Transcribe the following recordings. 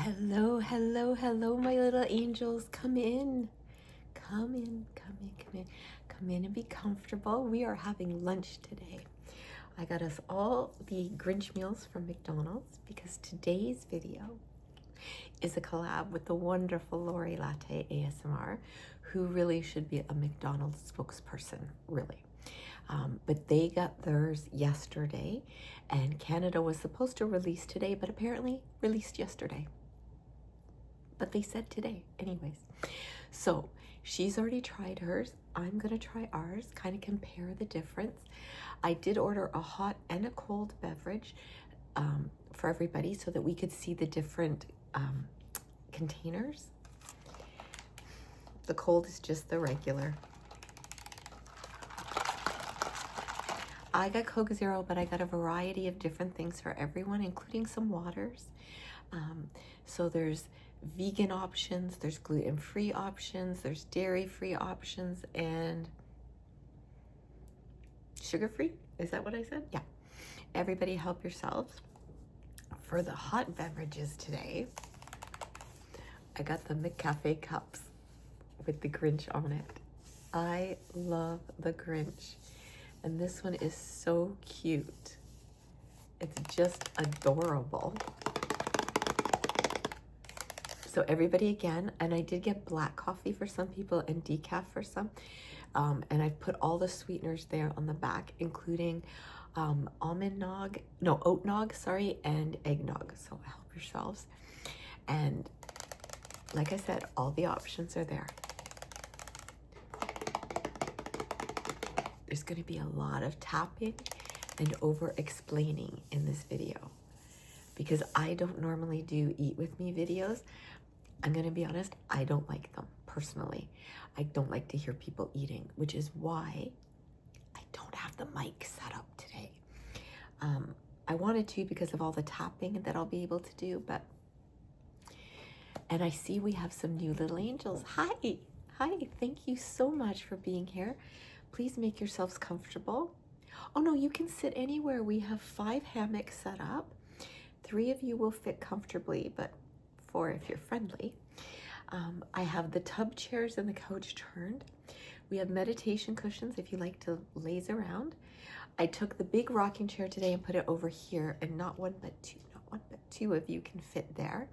Hello, hello, hello, my little angels. Come in. Come in, come in, come in. Come in and be comfortable. We are having lunch today. I got us all the Grinch meals from McDonald's because today's video is a collab with the wonderful Lorri Latte ASMR, who really should be a McDonald's spokesperson, really. But they got theirs yesterday, and Canada was supposed to release today, but apparently released yesterday. But they said today anyways. So she's already tried hers. I'm gonna try ours, kind of compare the difference. I did order a hot and a cold beverage for everybody so that we could see the different containers. The cold is just the regular. I got Coke Zero, but I got a variety of different things for everyone, including some waters. So there's vegan options, there's gluten-free options, there's dairy-free options, and sugar-free. Is that what I said? Yeah. Everybody help yourselves. For the hot beverages today, I got the McCafe cups with the Grinch on it. I love the Grinch. And this one is so cute. It's just adorable. So everybody again, and I did get black coffee for some people and decaf for some. And I've put all the sweeteners there on the back, including oat nog, sorry, and eggnog. So help yourselves. And like I said, all the options are there. There's going to be a lot of tapping and over explaining in this video because I don't normally do eat with me videos. I'm going to be honest, I don't like them personally. I don't like to hear people eating, which is why I don't have the mic set up today. I wanted to because of all the tapping that I'll be able to do, and I see we have some new little angels. Hi, thank you so much for being here. Please make yourselves comfortable. Oh no, you can sit anywhere. We have 5 hammocks set up. 3 of you will fit comfortably, but 4 if you're friendly. I have the tub chairs and the couch turned. We have meditation cushions if you like to laze around. I took the big rocking chair today and put it over here, and not one but two of you can fit there.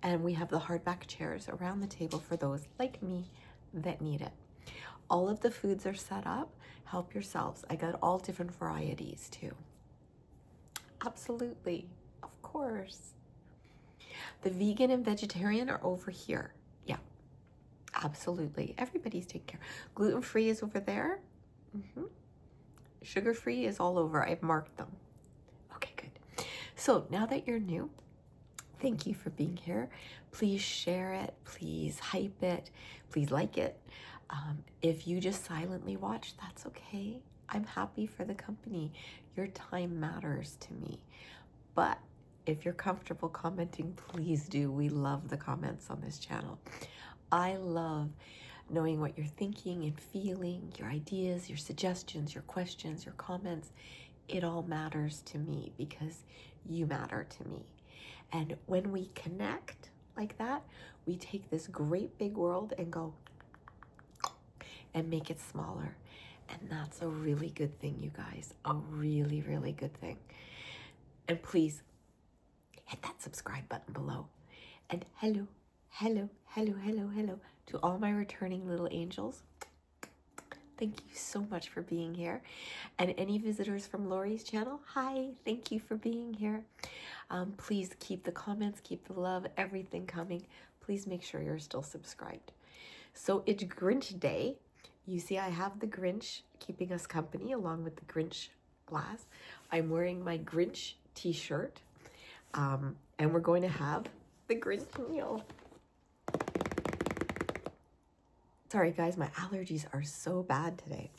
And we have the hardback chairs around the table for those like me that need it. All of the foods are set up. Help yourselves. I got all different varieties too. Absolutely, of course. The vegan and vegetarian are over here. Yeah, absolutely. Everybody's taken care. Gluten-free is over there. Sugar-free is all over. I've marked them. Okay, good. So now that you're new, thank you for being here. Please share it. Please hype it. Please like it. If you just silently watch, that's okay. I'm happy for the company. Your time matters to me. But if you're comfortable commenting, please do. We love the comments on this channel. I love knowing what you're thinking and feeling, your ideas, your suggestions, your questions, your comments. It all matters to me because you matter to me. And when we connect like that, we take this great big world and go and make it smaller. And that's a really good thing, you guys. A really, really good thing. And please hit that subscribe button below. And hello to all my returning little angels. Thank you so much for being here. And any visitors from Lorri's channel, hi, thank you for being here. Please keep the comments, keep the love, everything coming. Please make sure you're still subscribed. So it's Grinch Day. You see, I have the Grinch keeping us company along with the Grinch glass. I'm wearing my Grinch t-shirt, and we're going to have the Grinch meal. Sorry guys, my allergies are so bad today.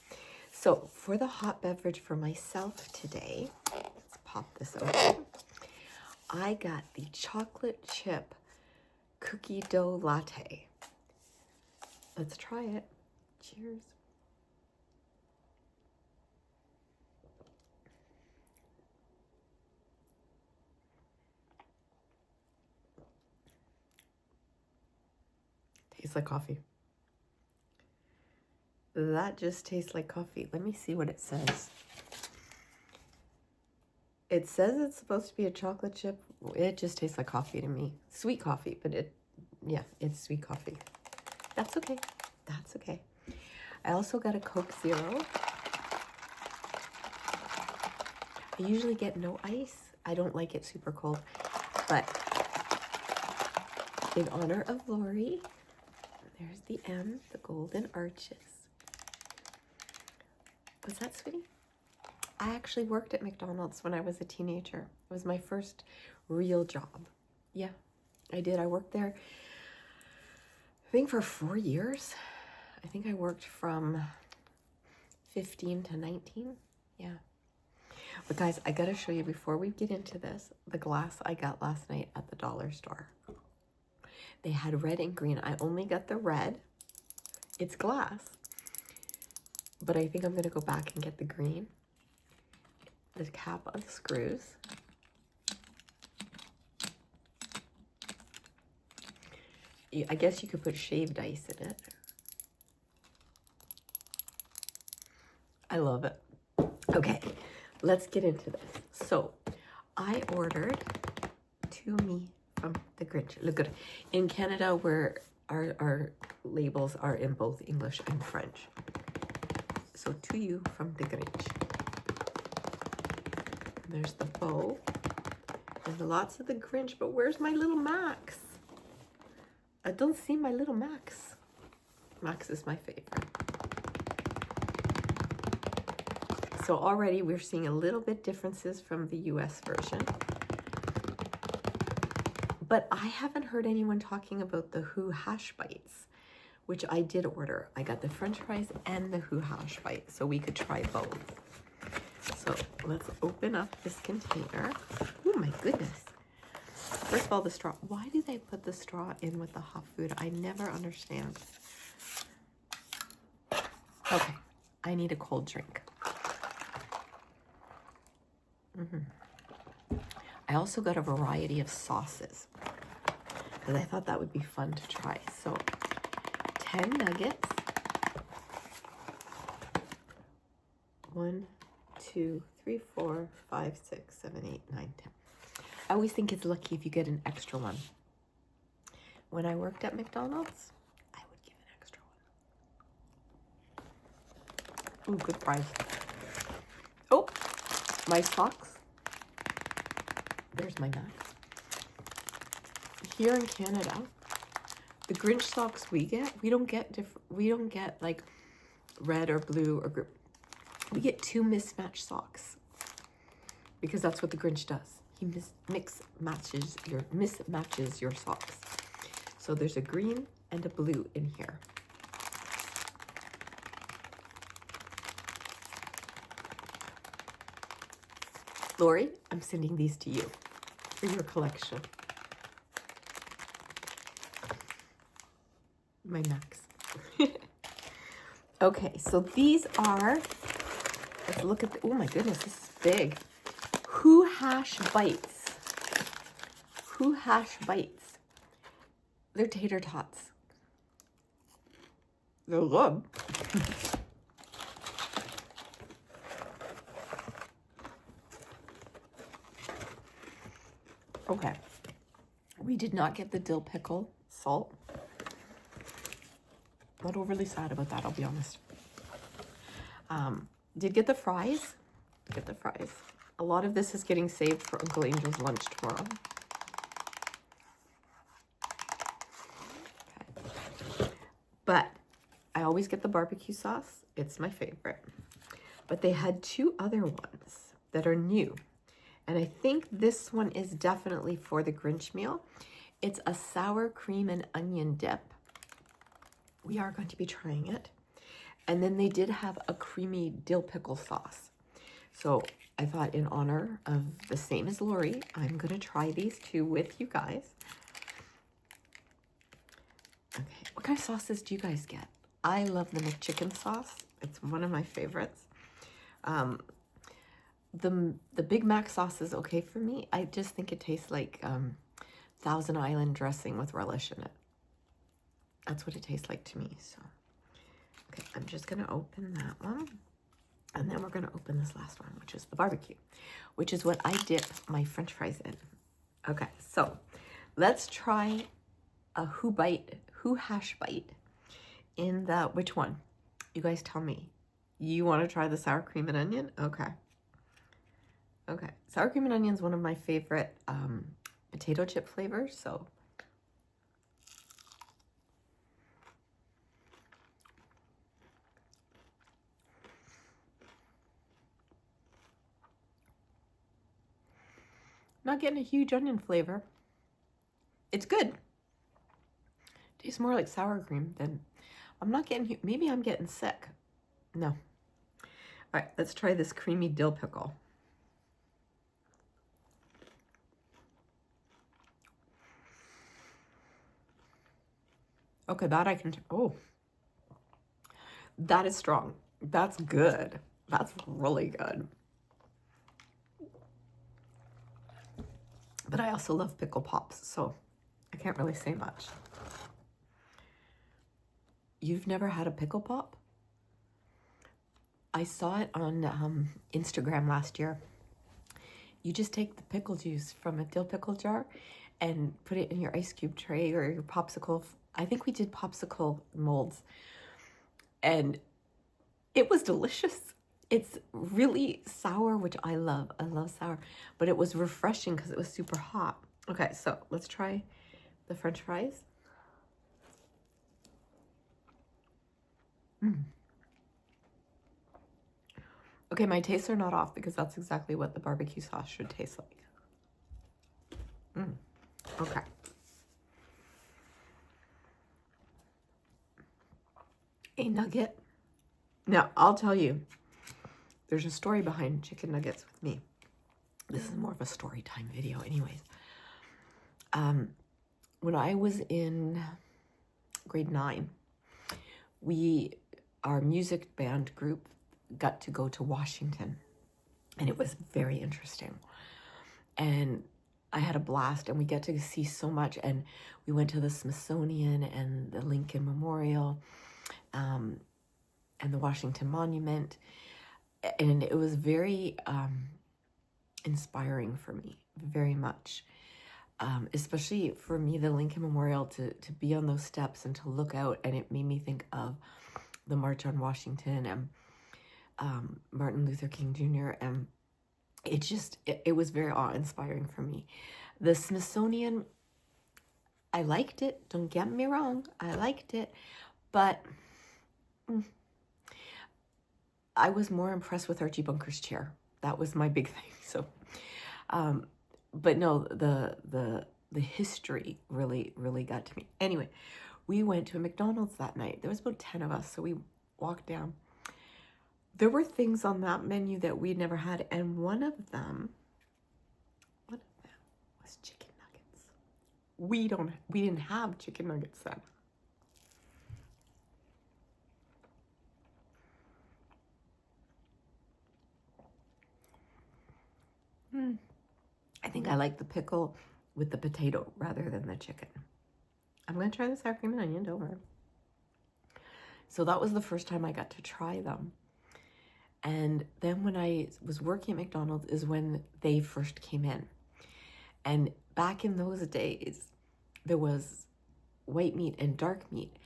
So for the hot beverage for myself today, let's pop this open. I got the chocolate chip cookie dough latte. Let's try it. Cheers. Tastes like coffee. That just tastes like coffee. Let me see what it says. It says it's supposed to be a chocolate chip. It just tastes like coffee to me. Sweet coffee, but it's sweet coffee. That's okay. That's okay. I also got a Coke Zero. I usually get no ice. I don't like it super cold, but in honor of Lorri, there's the M, the golden arches. Was that sweetie? I actually worked at McDonald's when I was a teenager. It was my first real job. Yeah, I did. I worked there, I think, for 4 years. I think I worked from 15 to 19. Yeah. But guys, I gotta show you before we get into this, the glass I got last night at the dollar store. They had red and green. I only got the red. It's glass. But I think I'm gonna go back and get the green. The cap unscrews. I guess you could put shaved ice in it. I love it. Okay, let's get into this. So, I ordered To Me from the Grinch. Look good. In Canada, where our labels are in both English and French. So, To You from the Grinch. There's the bow. There's lots of the Grinch, but where's my little Max? I don't see my little Max. Max is my favorite. So already we're seeing a little bit differences from the US version. But I haven't heard anyone talking about the Who hash bites, which I did order. I got the French fries and the Who hash bite, so we could try both. So let's open up this container. Oh my goodness. First of all, the straw. Why do they put the straw in with the hot food? I never understand. Okay, I need a cold drink. I also got a variety of sauces because I thought that would be fun to try. So 10 nuggets. 1, 2, 3, 4, 5, 6, 7, 8, 9, 10. I always think it's lucky if you get an extra one. When I worked at McDonald's, I would give an extra one. Ooh, good fries. Oh, my socks. There's my Max. Here in Canada, the Grinch socks we don't get like red or blue or green. We get 2 mismatched socks because that's what the Grinch does. He mismatches your socks. So there's a green and a blue in here. Lorri, I'm sending these to you for your collection. My Max. Okay, so these are, let's look at the, oh my goodness, this is big. Who hash bites. Who hash bites. They're tater tots. They're good. Okay. We did not get the dill pickle salt. Not overly sad about that, I'll be honest. Did get the fries. Get the fries. A lot of this is getting saved for Uncle Angel's lunch tomorrow. Okay. But I always get the barbecue sauce. It's my favorite. But they had 2 other ones that are new. And I think this one is definitely for the Grinch meal. It's a sour cream and onion dip. We are going to be trying it. And then they did have a creamy dill pickle sauce. So I thought, in honor of the same as Lorri, I'm going to try these 2 with you guys. Okay, what kind of sauces do you guys get? I love the McChicken sauce. It's one of my favorites. The Big Mac sauce is okay for me. I just think it tastes like Thousand Island dressing with relish in it. That's what it tastes like to me. So, okay, I'm just going to open that one. And then we're going to open this last one, which is the barbecue, which is what I dip my French fries in. Okay, so let's try a who hash bite in the, which one? You guys tell me. You want to try the sour cream and onion? Okay. Okay, sour cream and onion is one of my favorite potato chip flavors, so. Not getting a huge onion flavor. It's good. Tastes more like sour cream than, I'm not getting, maybe I'm getting sick. No. All right, let's try this creamy dill pickle. Okay, that I can, oh. That is strong. That's good. That's really good. But I also love pickle pops, so I can't really say much. You've never had a pickle pop? I saw it on Instagram last year. You just take the pickle juice from a dill pickle jar and put it in your ice cube tray or your popsicle. I think we did popsicle molds. And it was delicious. It's really sour, which I love. I love sour. But it was refreshing because it was super hot. Okay, so let's try the French fries. Okay, my tastes are not off because that's exactly what the barbecue sauce should taste like. Okay. A nugget. Now, I'll tell you, there's a story behind chicken nuggets with me. This is more of a story time video anyways. When I was in grade 9, our music band group got to go to Washington, and it was very interesting. And I had a blast, and we get to see so much. And we went to the Smithsonian and the Lincoln Memorial, and the Washington Monument. And it was very inspiring for me, very much. Especially for me, the Lincoln Memorial, to be on those steps and to look out. And it made me think of the March on Washington and Martin Luther King Jr. And it was very awe-inspiring for me. The Smithsonian, I liked it. Don't get me wrong. I liked it. But I was more impressed with Archie Bunker's chair. That was my big thing. So, but no, the history really, really got to me. Anyway, we went to a McDonald's that night. There was about 10 of us, so we walked down. There were things on that menu that we'd never had, and one of them was chicken nuggets. We didn't have chicken nuggets then. I think I like the pickle with the potato rather than the chicken. I'm going to try the sour cream and onion, don't worry. So that was the first time I got to try them. And then when I was working at McDonald's is when they first came in. And back in those days, there was white meat and dark meat.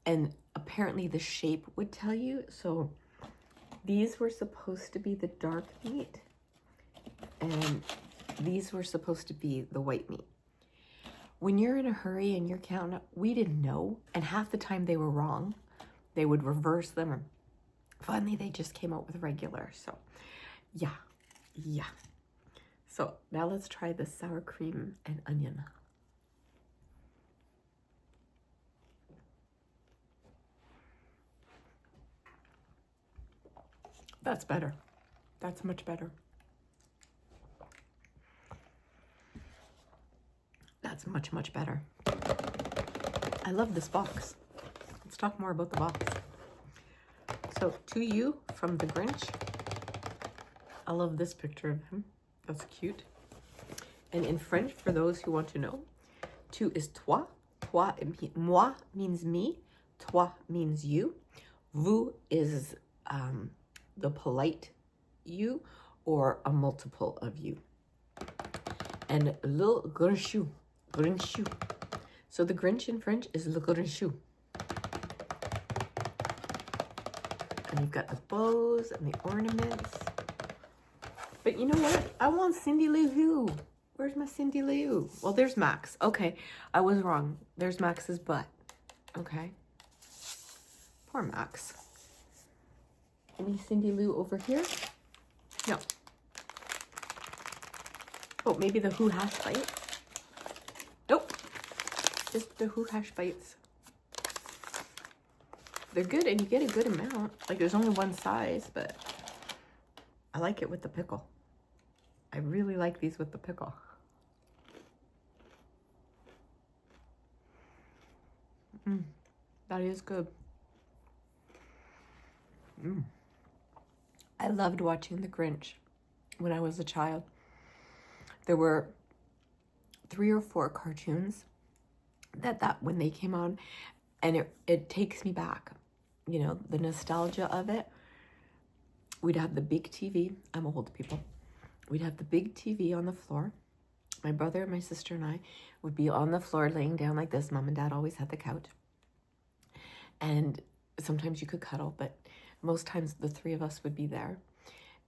And apparently the shape would tell you. So these were supposed to be the dark meat, and these were supposed to be the white meat. When you're in a hurry and you're counting up, we didn't know. And half the time they were wrong. They would reverse them. Or finally, they just came out with regular. So, yeah. So now let's try the sour cream and onion. That's better. That's much better. That's much, much better. I love this box. Let's talk more about the box. So, to you from the Grinch. I love this picture of him. That's cute. And in French, for those who want to know, tu is toi, toi, moi means me, toi means you, vous is the polite you or a multiple of you. And le Grinchou, Grinchou. So the Grinch in French is le Grinchou. And you've got the bows and the ornaments. But you know what? I want Cindy Lou Who. Where's my Cindy Lou? Well, there's Max. Okay, I was wrong. There's Max's butt. Okay. Poor Max. Any Cindy Lou over here? No. Oh, maybe the Who hash bites? Nope. Just the Who hash bites. They're good and you get a good amount. Like there's only one size, but I like it with the pickle. I really like these with the pickle. That is good. I loved watching The Grinch when I was a child. There were 3 or 4 cartoons that when they came on, and it takes me back, you know, the nostalgia of it. We'd have the big TV. I'm old, people. We'd have the big TV on the floor. My brother, my sister, and I would be on the floor laying down like this. Mom and Dad always had the couch. And sometimes you could cuddle, but most times the 3 of us would be there.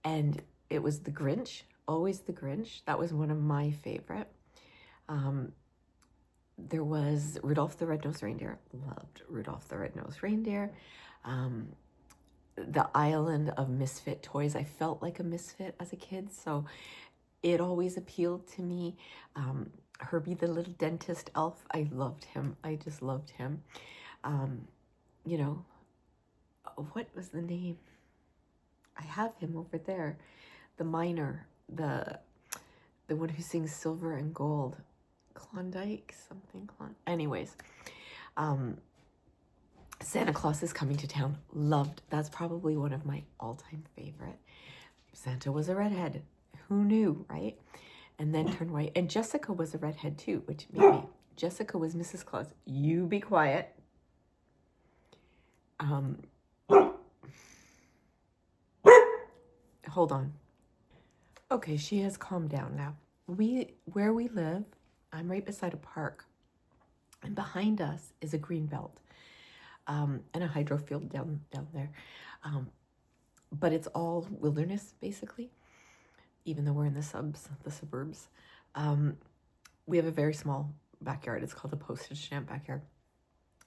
And it was The Grinch, always The Grinch. That was one of my favorite. There was Rudolph the Red-Nosed Reindeer. Loved Rudolph the Red-Nosed Reindeer. The Island of Misfit Toys. I felt like a misfit as a kid, so it always appealed to me. Herbie the Little Dentist Elf. I loved him. I just loved him. You know, what was the name? I have him over there. The miner, the one who sings Silver and Gold. Klondike, something. Anyways, Santa Claus is Coming to Town. Loved. That's probably one of my all-time favorite. Santa was a redhead. Who knew, right? And then turned white. And Jessica was a redhead too, which made me. Jessica was Mrs. Claus. You be quiet. Hold on. Okay, she has calmed down now. Where we live, I'm right beside a park, and behind us is a green belt, and a hydro field down there. But it's all wilderness, basically, even though we're in the suburbs. We have a very small backyard. It's called a postage stamp backyard.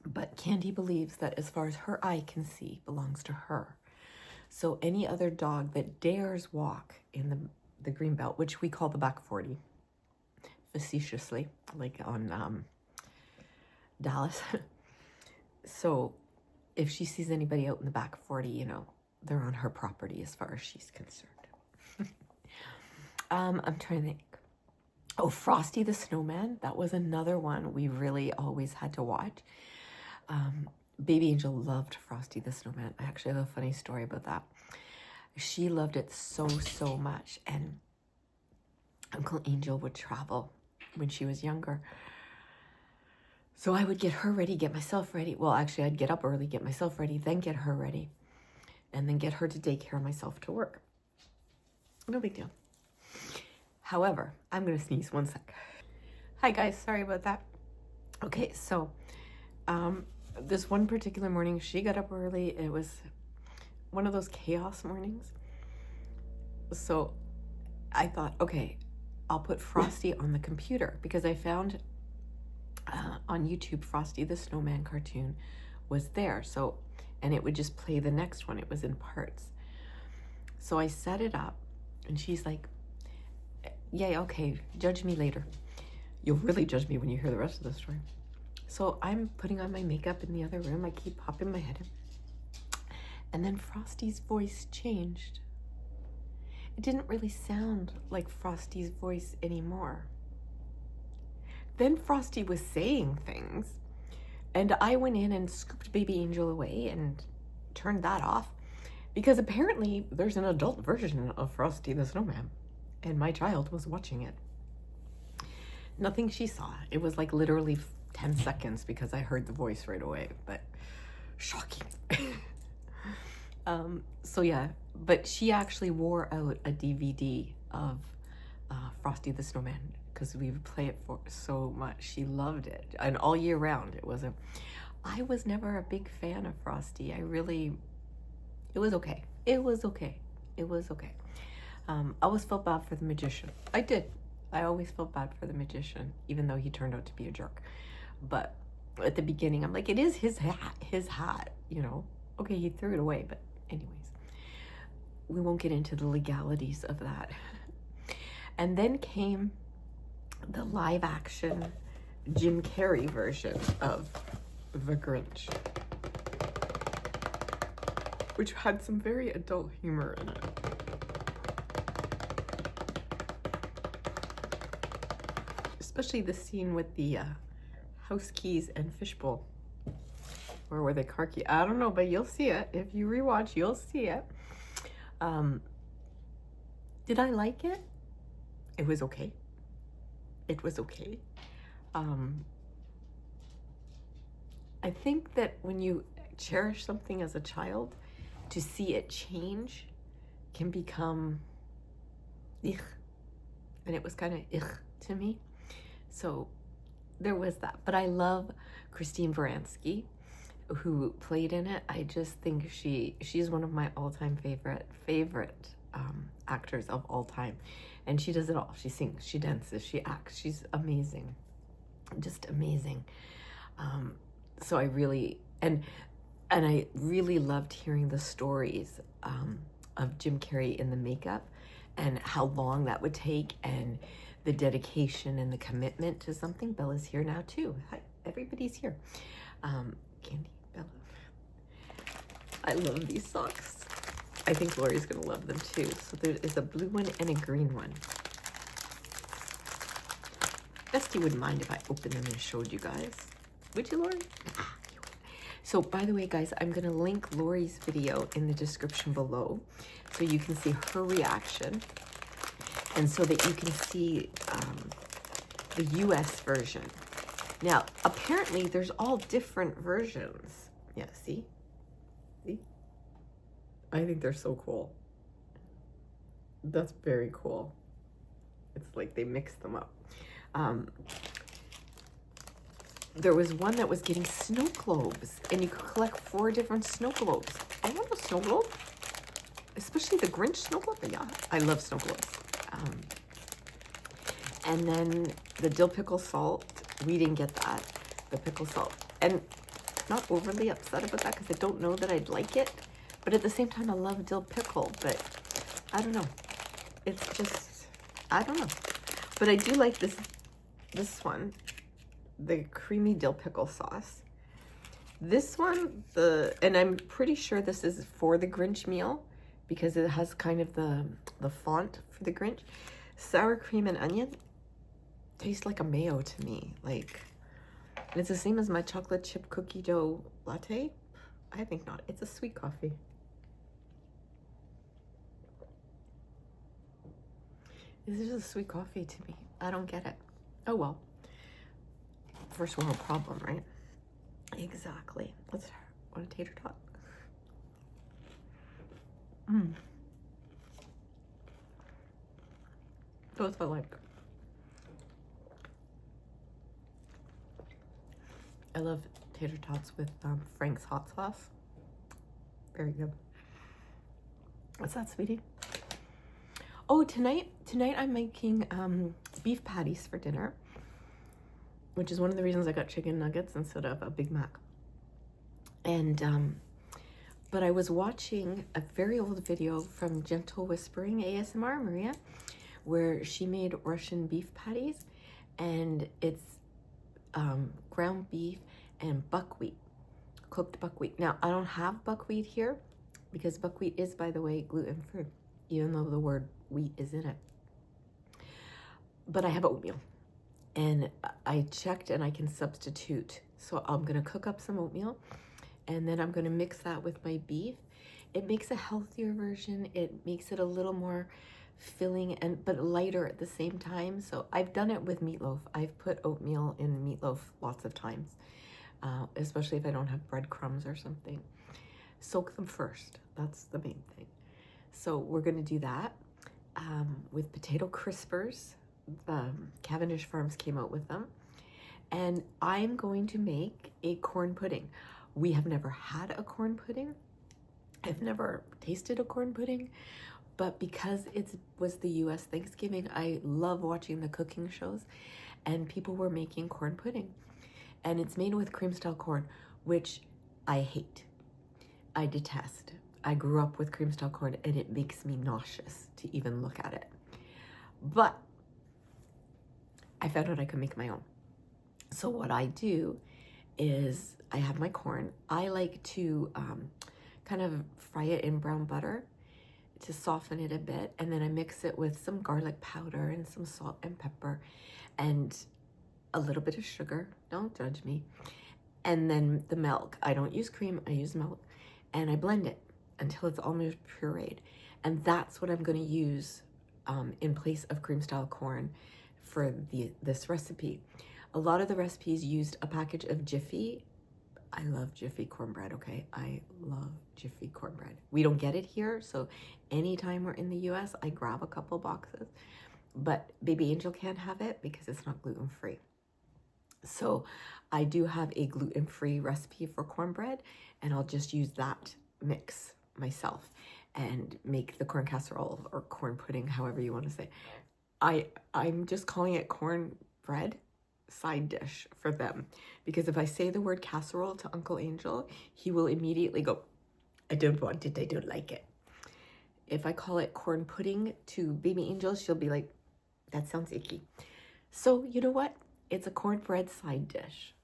But Candy believes that as far as her eye can see belongs to her. So any other dog that dares walk in the green belt, which we call the back 40, facetiously, like on Dallas. So if she sees anybody out in the back 40, you know, they're on her property as far as she's concerned. I'm trying to think. Oh, Frosty the Snowman. That was another one we really always had to watch. Baby Angel loved Frosty the Snowman. I actually have a funny story about that. She loved it so much. And Uncle Angel would travel when she was younger. So I would get her ready, get myself ready. Well, actually, I'd get up early, get myself ready, then get her ready. And then get her to daycare, myself to work. No big deal. However, I'm going to sneeze 1 sec. Hi, guys. Sorry about that. Okay, so this one particular morning, she got up early. It was one of those chaos mornings. So I thought, okay, I'll put Frosty on the computer because I found on YouTube Frosty the Snowman cartoon was there. So, and it would just play the next one. It was in parts. So I set it up and she's like, yeah, okay, judge me later. You'll really judge me when you hear the rest of the story. So I'm putting on my makeup in the other room. I keep popping my head in. And then Frosty's voice changed. It didn't really sound like Frosty's voice anymore. Then Frosty was saying things. And I went in and scooped Baby Angel away and turned that off. Because apparently there's an adult version of Frosty the Snowman. And my child was watching it. Nothing she saw. It was like literally 10 seconds because I heard the voice right away, but shocking. So yeah, but she actually wore out a DVD of Frosty the Snowman because we would play it for so much. She loved it, and all year round. I was never a big fan of Frosty. It was okay. It was okay. I always felt bad for the magician. I did. I always felt bad for the magician, even though he turned out to be a jerk. But at the beginning, I'm like, it is his hat, you know. Okay, he threw it away, but anyways, we won't get into the legalities of that. And then came the live action Jim Carrey version of The Grinch, which had some very adult humor in it. Especially the scene with the house keys and fishbowl. Or were they car keys? I don't know, but you'll see it. If you rewatch, you'll see it. Did I like it? It was okay. It was okay. I think that when you cherish something as a child, to see it change can become ugh. And it was kind of ugh to me. So there was that. But I love Christine Baranski, who played in it. I just think she's one of my all-time favorite actors of all time. And she does it all. She sings, she dances, she acts. She's amazing. Just amazing. So I really, and I really loved hearing the stories of Jim Carrey in the makeup and how long that would take and the dedication and the commitment to something. Bella's here now too. Hi, everybody's here. Candy, Bella. I love these socks. I think Lori's gonna love them too. So there is a blue one and a green one. Bestie wouldn't mind if I opened them and showed you guys. Would you, Lori? You would. So by the way, guys, I'm gonna link Lori's video in the description below so you can see her reaction and so that you can see the US version. Now, apparently there's all different versions. Yeah, see? See? I think they're so cool. That's very cool. It's like they mixed them up. There was one that was getting snow globes, and you could collect 4 different snow globes. I want a snow globe, especially the Grinch snow globe. Yeah, I love snow globes. And then the dill pickle salt, we didn't get that, the pickle salt. And not overly upset about that because I don't know that I'd like it. But at the same time, I love dill pickle, but I don't know. It's just, I don't know. But I do like this one, the creamy dill pickle sauce. This one, and I'm pretty sure this is for the Grinch meal because it has kind of the font for the Grinch. Sour cream and onion tastes like a mayo to me. Like, and it's the same as my chocolate chip cookie dough latte. I think not. It's a sweet coffee. This is just a sweet coffee to me. I don't get it. Oh well. First world problem, right? Exactly. Let's want a tater tot. Those I like. I love tater tots with Frank's hot sauce. Very good. What's that, sweetie? Oh, tonight I'm making beef patties for dinner, which is one of the reasons I got chicken nuggets instead of a Big Mac. And but I was watching a very old video from Gentle Whispering ASMR, Maria, where she made Russian beef patties, and it's ground beef and buckwheat, cooked buckwheat. Now, I don't have buckwheat here because buckwheat is, by the way, gluten-free, even though the word wheat is in it. But I have oatmeal, and I checked and I can substitute. So I'm gonna cook up some oatmeal, and then I'm gonna mix that with my beef. It makes a healthier version. It makes it a little more filling and but lighter at the same time. So I've done it with meatloaf. I've put oatmeal in meatloaf lots of times, especially if I don't have breadcrumbs or something. Soak them first. That's the main thing. So we're going to do that with potato crispers. Cavendish Farms came out with them. And I'm going to make a corn pudding. We have never had a corn pudding. I've never tasted a corn pudding. But because it was the US Thanksgiving, I love watching the cooking shows. And people were making corn pudding. And it's made with cream style corn, which I hate. I detest. I grew up with cream style corn and it makes me nauseous to even look at it. But I found out I could make my own. So what I do is I have my corn. I like to kind of fry it in brown butter to soften it a bit. And then I mix it with some garlic powder and some salt and pepper and a little bit of sugar. Don't judge me. And then the milk. I don't use cream, I use milk. And I blend it until it's almost pureed. And that's what I'm going to use in place of cream style corn for this recipe. A lot of the recipes used a package of Jiffy. I love Jiffy cornbread, okay? I love Jiffy cornbread. We don't get it here, so anytime we're in the US, I grab a couple boxes. But Baby Angel can't have it because it's not gluten-free. So I do have a gluten-free recipe for cornbread, and I'll just use that mix myself and make the corn casserole or corn pudding, however you want to say. I'm just calling it cornbread side dish for them, because if I say the word casserole to Uncle Angel, he will immediately go, I don't want it, I don't like it. If I call it corn pudding to Baby Angel, she'll be like, that sounds icky. So you know what? It's a cornbread side dish.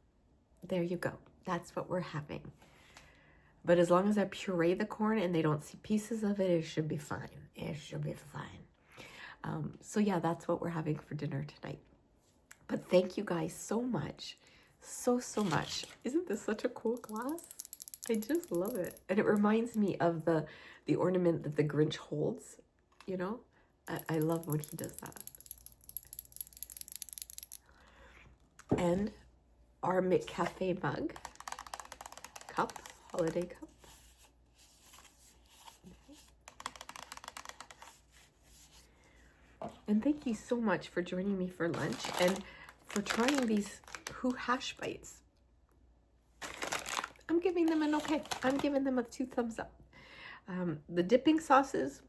There you go. That's what we're having. But as long as I puree the corn and they don't see pieces of it, it should be fine. It should be fine. So yeah, that's what we're having for dinner tonight. But thank you guys so much. So much. Isn't this such a cool glass? I just love it. And it reminds me of the ornament that the Grinch holds, you know? I love when he does that. And our McCafe mug, cup, holiday cup. And thank you so much for joining me for lunch and for trying these Who hash bites. I'm giving them an okay. I'm giving them a 2 thumbs up. The dipping sauces,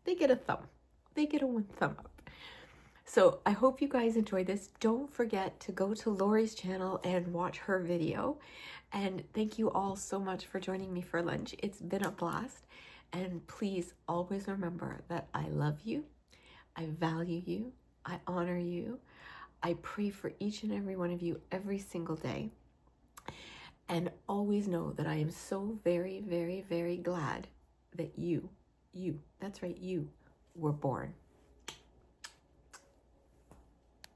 they get a thumb. They get a 1 thumb up. So I hope you guys enjoyed this. Don't forget to go to Lorri's channel and watch her video. And thank you all so much for joining me for lunch. It's been a blast. And please always remember that I love you. I value you. I honor you. I pray for each and every one of you every single day. And always know that I am so very, very, very glad that you, that's right, you were born.